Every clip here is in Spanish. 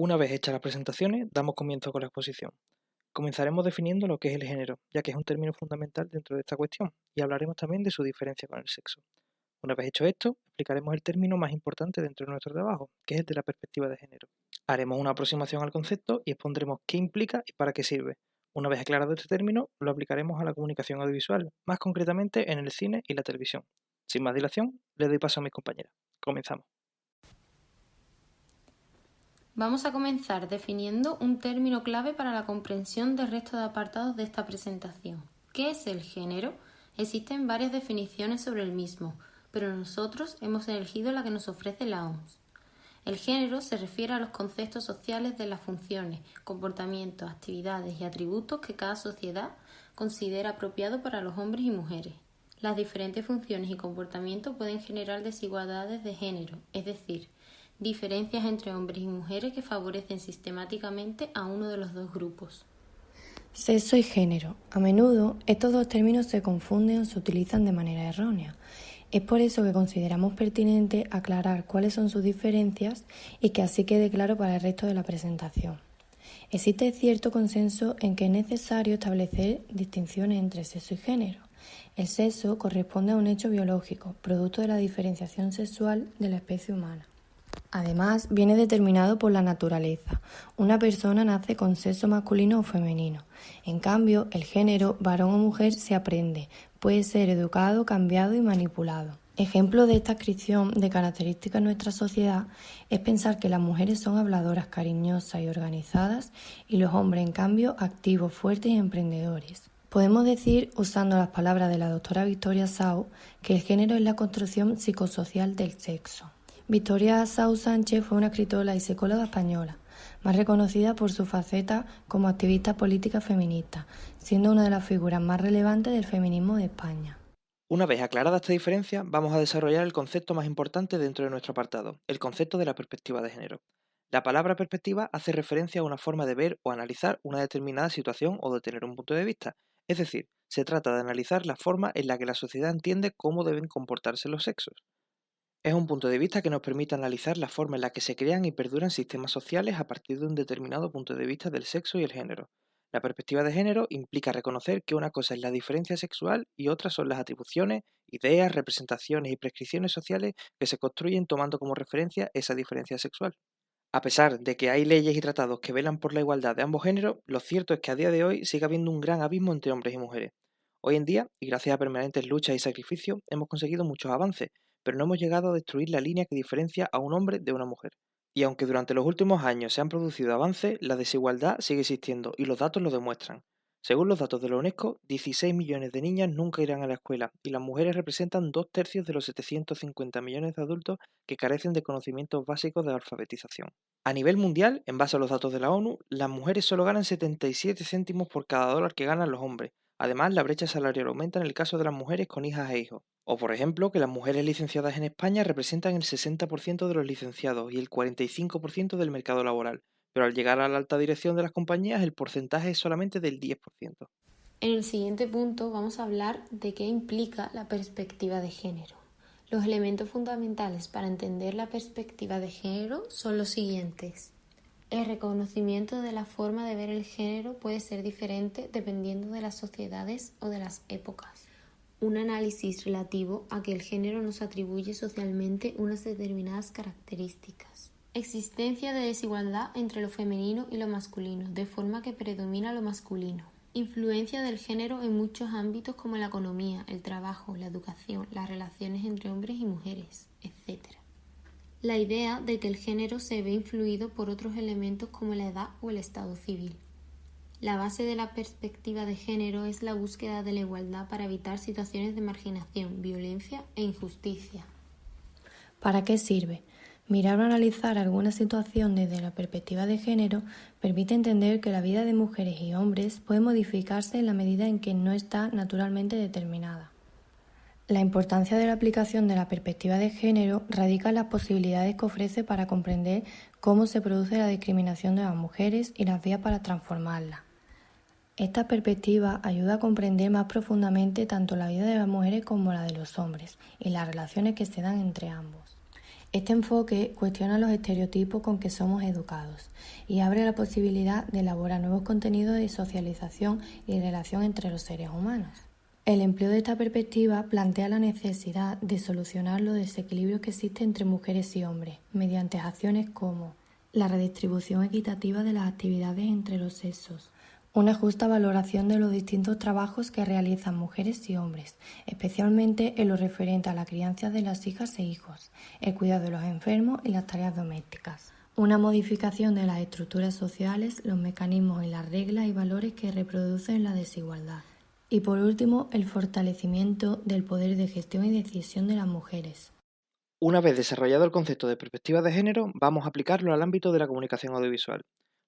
Una vez hechas las presentaciones, damos comienzo con la exposición. Comenzaremos definiendo lo que es el género, ya que es un término fundamental dentro de esta cuestión, y hablaremos también de su diferencia con el sexo. Una vez hecho esto, explicaremos el término más importante dentro de nuestro trabajo, que es el de la perspectiva de género. Haremos una aproximación al concepto y expondremos qué implica y para qué sirve. Una vez aclarado este término, lo aplicaremos a la comunicación audiovisual, más concretamente en el cine y la televisión. Sin más dilación, le doy paso a mis compañeras. Comenzamos. Vamos a comenzar definiendo un término clave para la comprensión del resto de apartados de esta presentación. ¿Qué es el género? Existen varias definiciones sobre el mismo, pero nosotros hemos elegido la que nos ofrece la OMS. El género se refiere a los conceptos sociales de las funciones, comportamientos, actividades y atributos que cada sociedad considera apropiado para los hombres y mujeres. Las diferentes funciones y comportamientos pueden generar desigualdades de género, es decir, diferencias entre hombres y mujeres que favorecen sistemáticamente a uno de los dos grupos. Sexo y género. A menudo estos dos términos se confunden o se utilizan de manera errónea. Es por eso que consideramos pertinente aclarar cuáles son sus diferencias y que así quede claro para el resto de la presentación. Existe cierto consenso en que es necesario establecer distinciones entre sexo y género. El sexo corresponde a un hecho biológico, producto de la diferenciación sexual de la especie humana. Además, viene determinado por la naturaleza. Una persona nace con sexo masculino o femenino. En cambio, el género, varón o mujer, se aprende. Puede ser educado, cambiado y manipulado. Ejemplo de esta adscripción de características en nuestra sociedad es pensar que las mujeres son habladoras, cariñosas y organizadas y los hombres, en cambio, activos, fuertes y emprendedores. Podemos decir, usando las palabras de la doctora Victoria Sau, que el género es la construcción psicosocial del sexo. Victoria Sau Sánchez fue una escritora y psicóloga española, más reconocida por su faceta como activista política feminista, siendo una de las figuras más relevantes del feminismo de España. Una vez aclarada esta diferencia, vamos a desarrollar el concepto más importante dentro de nuestro apartado, el concepto de la perspectiva de género. La palabra perspectiva hace referencia a una forma de ver o analizar una determinada situación o de tener un punto de vista, es decir, se trata de analizar la forma en la que la sociedad entiende cómo deben comportarse los sexos. Es un punto de vista que nos permite analizar la forma en la que se crean y perduran sistemas sociales a partir de un determinado punto de vista del sexo y el género. La perspectiva de género implica reconocer que una cosa es la diferencia sexual y otra son las atribuciones, ideas, representaciones y prescripciones sociales que se construyen tomando como referencia esa diferencia sexual. A pesar de que hay leyes y tratados que velan por la igualdad de ambos géneros, lo cierto es que a día de hoy sigue habiendo un gran abismo entre hombres y mujeres. Hoy en día, y gracias a permanentes luchas y sacrificios, hemos conseguido muchos avances, pero no hemos llegado a destruir la línea que diferencia a un hombre de una mujer. Y aunque durante los últimos años se han producido avances, la desigualdad sigue existiendo y los datos lo demuestran. Según los datos de la UNESCO, 16 millones de niñas nunca irán a la escuela y las mujeres representan 2/3 de los 750 millones de adultos que carecen de conocimientos básicos de alfabetización. A nivel mundial, en base a los datos de la ONU, las mujeres solo ganan 77 céntimos por cada dólar que ganan los hombres. Además, la brecha salarial aumenta en el caso de las mujeres con hijas e hijos. O por ejemplo, que las mujeres licenciadas en España representan el 60% de los licenciados y el 45% del mercado laboral, pero al llegar a la alta dirección de las compañías el porcentaje es solamente del 10%. En el siguiente punto vamos a hablar de qué implica la perspectiva de género. Los elementos fundamentales para entender la perspectiva de género son los siguientes. El reconocimiento de la forma de ver el género puede ser diferente dependiendo de las sociedades o de las épocas. Un análisis relativo a que el género nos atribuye socialmente unas determinadas características. Existencia de desigualdad entre lo femenino y lo masculino, de forma que predomina lo masculino. Influencia del género en muchos ámbitos como la economía, el trabajo, la educación, las relaciones entre hombres y mujeres, etc. La idea de que el género se ve influido por otros elementos como la edad o el estado civil. La base de la perspectiva de género es la búsqueda de la igualdad para evitar situaciones de marginación, violencia e injusticia. ¿Para qué sirve? Mirar o analizar alguna situación desde la perspectiva de género permite entender que la vida de mujeres y hombres puede modificarse en la medida en que no está naturalmente determinada. La importancia de la aplicación de la perspectiva de género radica en las posibilidades que ofrece para comprender cómo se produce la discriminación de las mujeres y las vías para transformarla. Esta perspectiva ayuda a comprender más profundamente tanto la vida de las mujeres como la de los hombres y las relaciones que se dan entre ambos. Este enfoque cuestiona los estereotipos con que somos educados y abre la posibilidad de elaborar nuevos contenidos de socialización y relación entre los seres humanos. El empleo de esta perspectiva plantea la necesidad de solucionar los desequilibrios que existen entre mujeres y hombres mediante acciones como la redistribución equitativa de las actividades entre los sexos, una justa valoración de los distintos trabajos que realizan mujeres y hombres, especialmente en lo referente a la crianza de las hijas e hijos, el cuidado de los enfermos y las tareas domésticas. Una modificación de las estructuras sociales, los mecanismos y las reglas y valores que reproducen la desigualdad. Y por último, el fortalecimiento del poder de gestión y decisión de las mujeres. Una vez desarrollado el concepto de perspectiva de género, vamos a aplicarlo al ámbito de la comunicación audiovisual.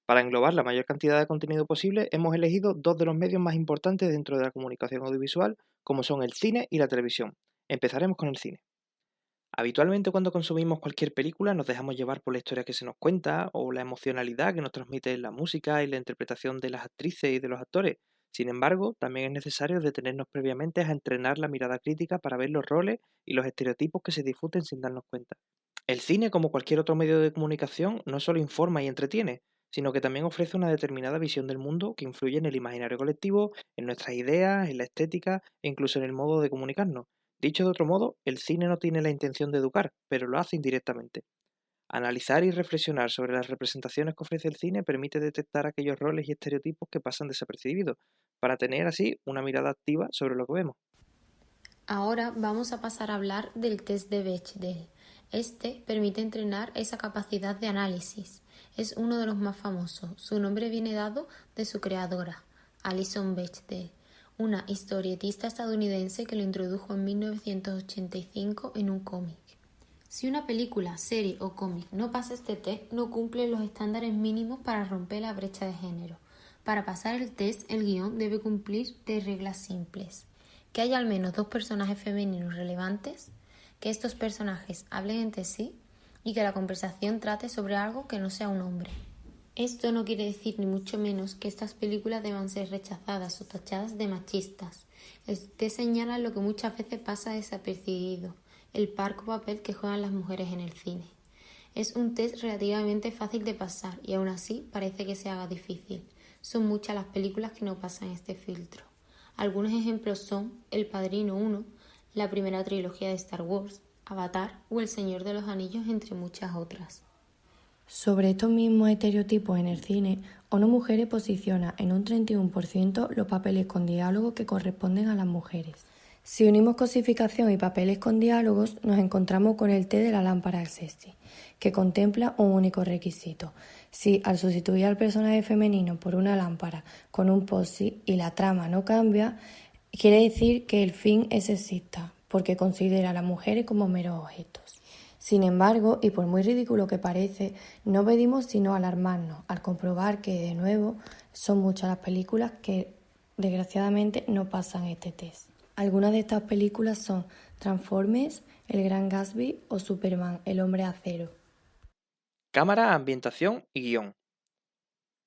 Para englobar la mayor cantidad de contenido posible, hemos elegido dos de los medios más importantes dentro de la comunicación audiovisual, como son el cine y la televisión. Empezaremos con el cine. Habitualmente cuando consumimos cualquier película nos dejamos llevar por la historia que se nos cuenta o la emocionalidad que nos transmite la música y la interpretación de las actrices y de los actores. Sin embargo, también es necesario detenernos previamente a entrenar la mirada crítica para ver los roles y los estereotipos que se difunden sin darnos cuenta. El cine, como cualquier otro medio de comunicación, no solo informa y entretiene, sino que también ofrece una determinada visión del mundo que influye en el imaginario colectivo, en nuestras ideas, en la estética e incluso en el modo de comunicarnos. Dicho de otro modo, el cine no tiene la intención de educar, pero lo hace indirectamente. Analizar y reflexionar sobre las representaciones que ofrece el cine permite detectar aquellos roles y estereotipos que pasan desapercibidos, para tener así una mirada activa sobre lo que vemos. Ahora vamos a pasar a hablar del test de Bechdel. Este permite entrenar esa capacidad de análisis. Es uno de los más famosos. Su nombre viene dado de su creadora, Alison Bechdel, una historietista estadounidense que lo introdujo en 1985 en un cómic. Si una película, serie o cómic no pasa este test, no cumple los estándares mínimos para romper la brecha de género. Para pasar el test, el guión debe cumplir tres reglas simples: que haya al menos dos personajes femeninos relevantes, que estos personajes hablen entre sí y que la conversación trate sobre algo que no sea un hombre. Esto no quiere decir ni mucho menos que estas películas deban ser rechazadas o tachadas de machistas. El test señala lo que muchas veces pasa desapercibido: el parco papel que juegan las mujeres en el cine. Es un test relativamente fácil de pasar y aún así parece que se haga difícil. Son muchas las películas que no pasan este filtro. Algunos ejemplos son El Padrino 1, la primera trilogía de Star Wars, Avatar o El Señor de los Anillos, entre muchas otras. Sobre estos mismos estereotipos en el cine, ONU Mujeres posiciona en un 31% los papeles con diálogos que corresponden a las mujeres. Si unimos cosificación y papeles con diálogos, nos encontramos con el té de la lámpara sexy, que contempla un único requisito. Si al sustituir al personaje femenino por una lámpara con un post-it y la trama no cambia, quiere decir que el fin es sexista, porque considera a las mujeres como meros objetos. Sin embargo, y por muy ridículo que parece, no pedimos sino alarmarnos al comprobar que, de nuevo, son muchas las películas que, desgraciadamente, no pasan este test. Algunas de estas películas son Transformers, El Gran Gatsby o Superman, el Hombre de Acero. Cámara, ambientación y guión.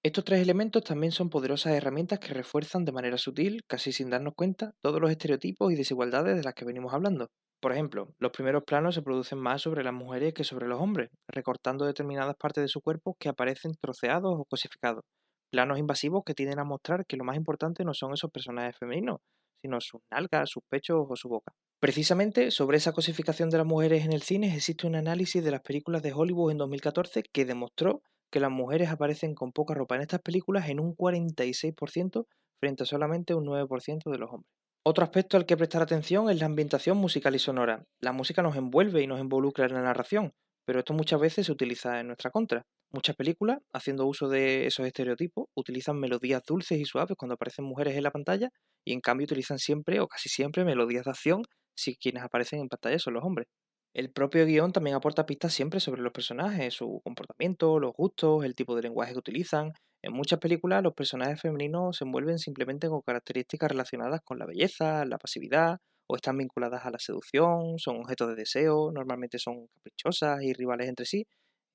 Estos tres elementos también son poderosas herramientas que refuerzan de manera sutil, casi sin darnos cuenta, todos los estereotipos y desigualdades de las que venimos hablando. Por ejemplo, los primeros planos se producen más sobre las mujeres que sobre los hombres, recortando determinadas partes de su cuerpo que aparecen troceados o cosificados. Planos invasivos que tienden a mostrar que lo más importante no son esos personajes femeninos, sino sus nalgas, sus pechos o su boca. Precisamente sobre esa cosificación de las mujeres en el cine existe un análisis de las películas de Hollywood en 2014 que demostró que las mujeres aparecen con poca ropa en estas películas en un 46% frente a solamente un 9% de los hombres. Otro aspecto al que prestar atención es la ambientación musical y sonora. La música nos envuelve y nos involucra en la narración, pero esto muchas veces se utiliza en nuestra contra. Muchas películas, haciendo uso de esos estereotipos, utilizan melodías dulces y suaves cuando aparecen mujeres en la pantalla y en cambio utilizan siempre o casi siempre melodías de acción si quienes aparecen en pantalla son los hombres. El propio guión también aporta pistas siempre sobre los personajes, su comportamiento, los gustos, el tipo de lenguaje que utilizan. En muchas películas los personajes femeninos se envuelven simplemente con características relacionadas con la belleza, la pasividad, o están vinculadas a la seducción, son objetos de deseo, normalmente son caprichosas y rivales entre sí.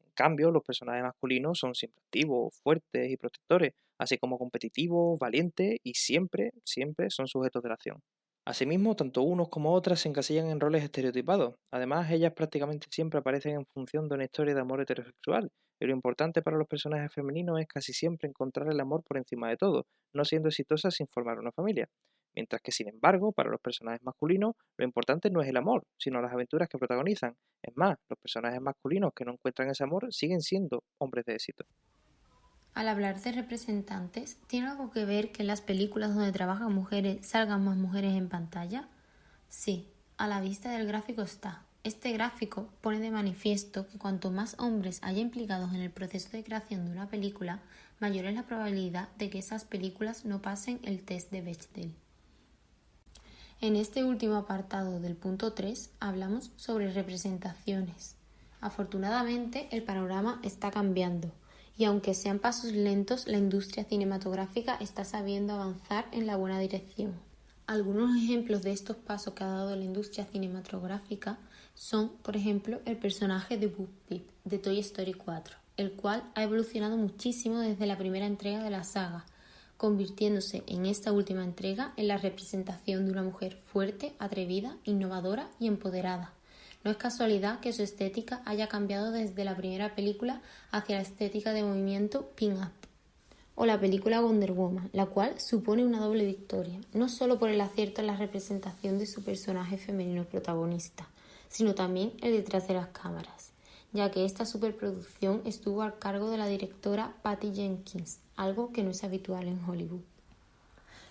En cambio, los personajes masculinos son siempre activos, fuertes y protectores, así como competitivos, valientes y siempre, siempre son sujetos de la acción. Asimismo, tanto unos como otras se encasillan en roles estereotipados. Además, ellas prácticamente siempre aparecen en función de una historia de amor heterosexual. Y lo importante para los personajes femeninos es casi siempre encontrar el amor por encima de todo, no siendo exitosas sin formar una familia. Mientras que, sin embargo, para los personajes masculinos, lo importante no es el amor, sino las aventuras que protagonizan. Es más, los personajes masculinos que no encuentran ese amor siguen siendo hombres de éxito. Al hablar de representantes, ¿tiene algo que ver que en las películas donde trabajan mujeres salgan más mujeres en pantalla? Sí, a la vista del gráfico está. Este gráfico pone de manifiesto que cuanto más hombres haya implicados en el proceso de creación de una película, mayor es la probabilidad de que esas películas no pasen el test de Bechdel. En este último apartado del punto 3 hablamos sobre representaciones. Afortunadamente el panorama está cambiando y aunque sean pasos lentos, la industria cinematográfica está sabiendo avanzar en la buena dirección. Algunos ejemplos de estos pasos que ha dado la industria cinematográfica son, por ejemplo, el personaje de Bo Peep de Toy Story 4, el cual ha evolucionado muchísimo desde la primera entrega de la saga, convirtiéndose en esta última entrega en la representación de una mujer fuerte, atrevida, innovadora y empoderada. No es casualidad que su estética haya cambiado desde la primera película hacia la estética de movimiento pin-up. O la película Wonder Woman, la cual supone una doble victoria, no solo por el acierto en la representación de su personaje femenino protagonista, sino también el detrás de las cámaras, ya que esta superproducción estuvo a cargo de la directora Patty Jenkins, algo que no es habitual en Hollywood.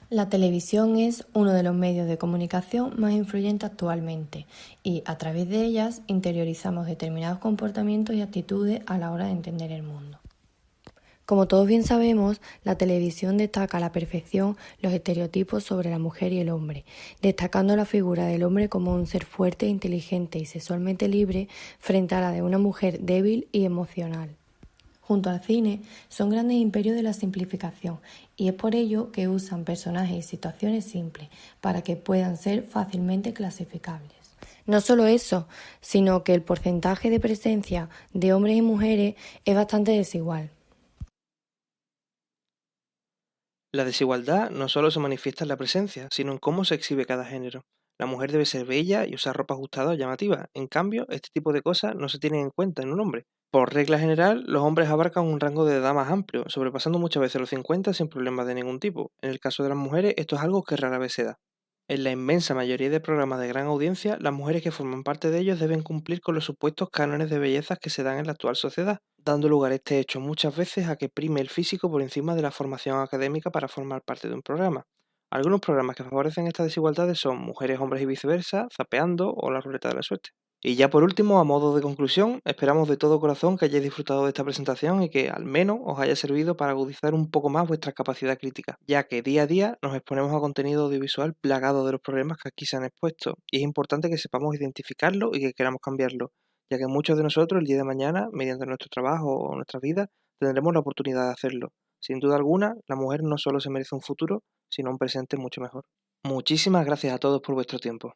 La televisión es uno de los medios de comunicación más influyentes actualmente y a través de ellas interiorizamos determinados comportamientos y actitudes a la hora de entender el mundo. Como todos bien sabemos, la televisión destaca a la perfección los estereotipos sobre la mujer y el hombre, destacando la figura del hombre como un ser fuerte, inteligente y sexualmente libre frente a la de una mujer débil y emocional. Junto al cine, son grandes imperios de la simplificación y es por ello que usan personajes y situaciones simples para que puedan ser fácilmente clasificables. No solo eso, sino que el porcentaje de presencia de hombres y mujeres es bastante desigual. La desigualdad no solo se manifiesta en la presencia, sino en cómo se exhibe cada género. La mujer debe ser bella y usar ropa ajustada o llamativa. En cambio, este tipo de cosas no se tienen en cuenta en un hombre. Por regla general, los hombres abarcan un rango de edad más amplio, sobrepasando muchas veces los 50 sin problemas de ningún tipo. En el caso de las mujeres, esto es algo que rara vez se da. En la inmensa mayoría de programas de gran audiencia, las mujeres que forman parte de ellos deben cumplir con los supuestos cánones de belleza que se dan en la actual sociedad, dando lugar este hecho muchas veces a que prime el físico por encima de la formación académica para formar parte de un programa. Algunos programas que favorecen estas desigualdades son Mujeres, Hombres y Viceversa, Zapeando o La Ruleta de la Suerte. Y ya por último, a modo de conclusión, esperamos de todo corazón que hayáis disfrutado de esta presentación y que al menos os haya servido para agudizar un poco más vuestra capacidad crítica, ya que día a día nos exponemos a contenido audiovisual plagado de los problemas que aquí se han expuesto, y es importante que sepamos identificarlo y que queramos cambiarlo, ya que muchos de nosotros el día de mañana, mediante nuestro trabajo o nuestra vida, tendremos la oportunidad de hacerlo. Sin duda alguna, la mujer no solo se merece un futuro, sino un presente mucho mejor. Muchísimas gracias a todos por vuestro tiempo.